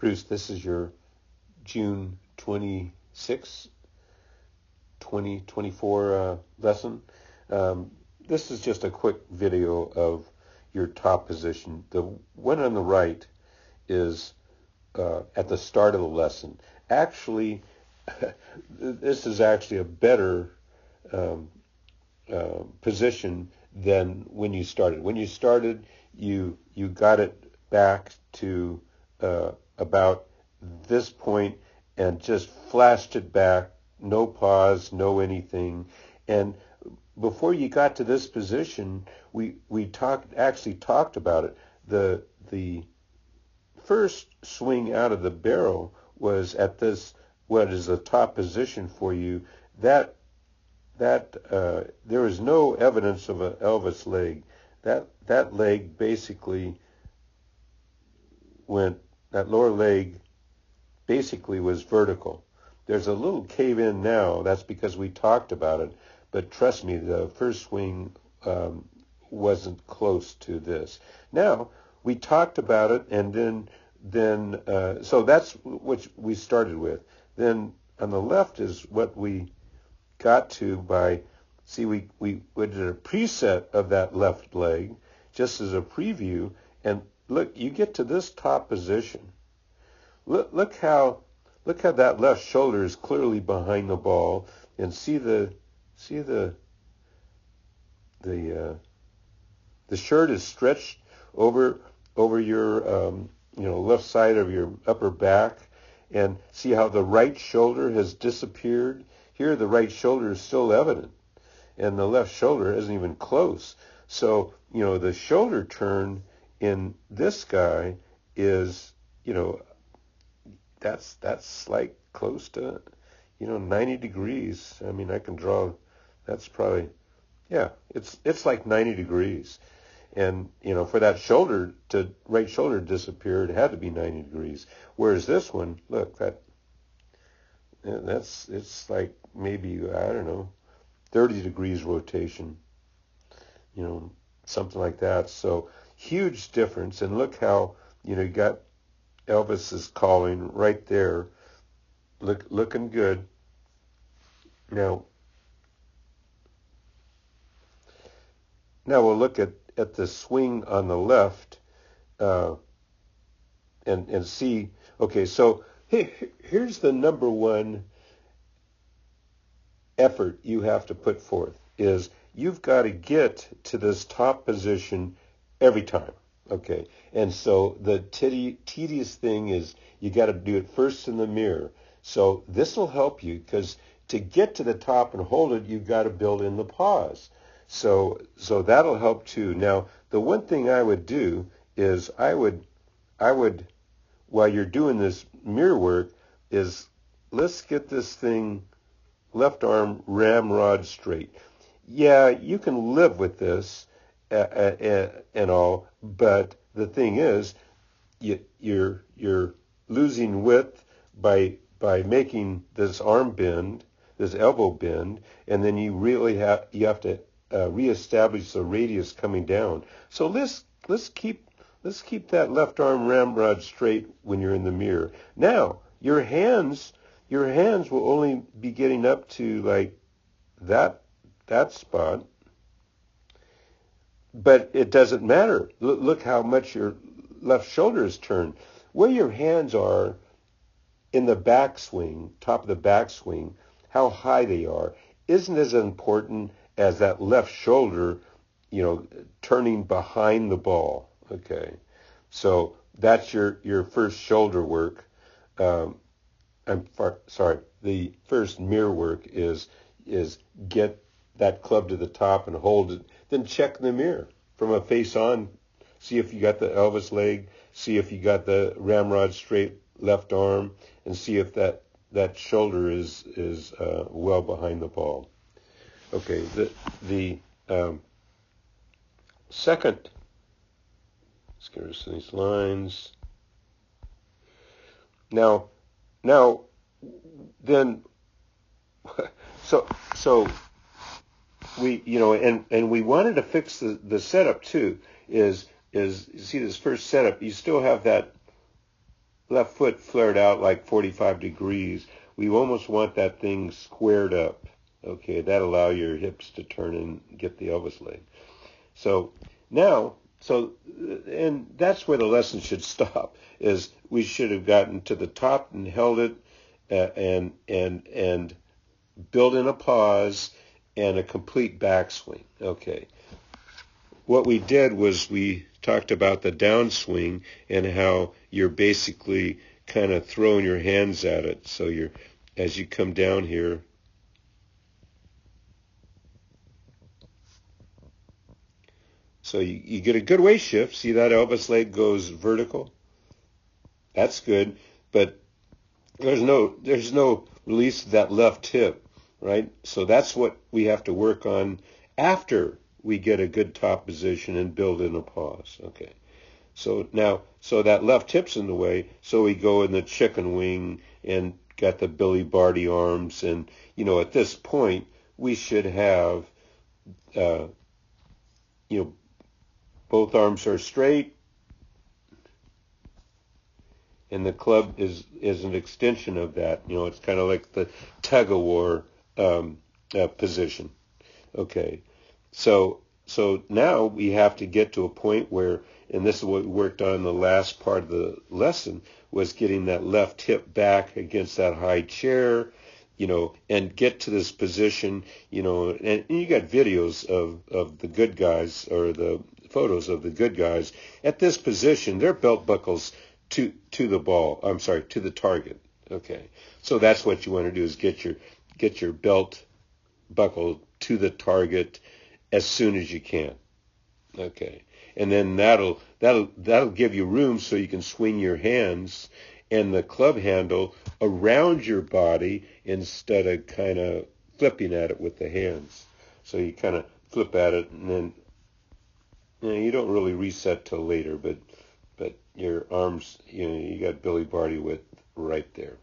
Bruce, this is your June 26, 2024 lesson. This is just a quick video of your top position. The one on the right is at the start of the lesson. Actually, this is actually a better position than when you started. When you started, you got it back to about this point and just flashed it back, no pause, no anything. And before you got to this position, we actually talked about it. The first swing out of the barrel was at this, what is the top position for you. That there was no evidence of an Elvis leg. That leg basically went, that lower leg basically was vertical. There's a little cave in now. That's because we talked about it. But trust me, the first swing wasn't close to this. Now, we talked about it, and then so that's what we started with. Then on the left is what we got to by, see, we did a preset of that left leg just as a preview, and look, you get to this top position. Look how that left shoulder is clearly behind the ball, and see the shirt is stretched over your left side of your upper back, and see how the right shoulder has disappeared. Here the right shoulder is still evident, and the left shoulder isn't even close. So, the shoulder turn in this guy is, that's like close to, 90 degrees. I mean, I can draw, that's probably, yeah, it's like 90 degrees. And, for that right shoulder to disappear, it had to be 90 degrees. Whereas this one, look, it's like maybe, I don't know, 30 degrees rotation, something like that. So huge difference. And look how, you got Elvis's calling right there, looking good. Now we'll look at the swing on the left and see. Okay, so here's the number one effort you have to put forth, is you've got to get to this top position every time. Okay, and so the tedious thing is you got to do it first in the mirror. So this will help you, because to get to the top and hold it, you've got to build in the pause. So that'll help too. Now, the one thing I would do is I would, while you're doing this mirror work, is let's get this thing left arm ramrod straight. Yeah, you can live with this and all, but the thing is, you're losing width by making this arm bend, this elbow bend, and then you really have to reestablish the radius coming down. So let's keep that left arm ramrod straight when you're in the mirror. Now your hands will only be getting up to like that spot, but it doesn't matter. Look how much your left shoulder is turned. Where your hands are in the backswing, top of the backswing, how high they are, isn't as important as that left shoulder, turning behind the ball. Okay, so that's your first shoulder work. The first mirror work is get that club to the top and hold it. Then check the mirror from a face on. See if you got the Elvis leg. See if you got the ramrod straight left arm, and see if that shoulder is well behind the ball. Okay, the second, let's get rid of these lines. Now, then, so we, and we wanted to fix the setup too. Is you see this first setup, you still have that left foot flared out like 45 degrees. We almost want that thing squared up. Okay, that allow your hips to turn and get the Elvis leg. So now, and that's where the lesson should stop. Is we should have gotten to the top and held it, and build in a pause and a complete backswing. Okay. What we did was we talked about the downswing and how you're basically kind of throwing your hands at it. So as you come down here, so you get a good weight shift. See that Elvis leg goes vertical? That's good, but there's no release of that left hip, right? So that's what we have to work on after we get a good top position and build in a pause. Okay. So that left hip's in the way, so we go in the chicken wing and got the Billy Barty arms, and at this point we should have both arms are straight, and the club is an extension of that. It's kind of like the tug-of-war position. Okay, so now we have to get to a point where, and this is what we worked on in the last part of the lesson, was getting that left hip back against that high chair, and get to this position, and you got videos of the good guys, or the photos of the good guys at this position. Their belt buckles to the target. Okay, so that's what you want to do, is get your belt buckle to the target as soon as you can. Okay, and then that'll give you room so you can swing your hands and the club handle around your body instead of kind of flipping at it with the hands. So you kind of flip at it, and then you don't really reset till later, but your arms, you got Billy Barty with right there.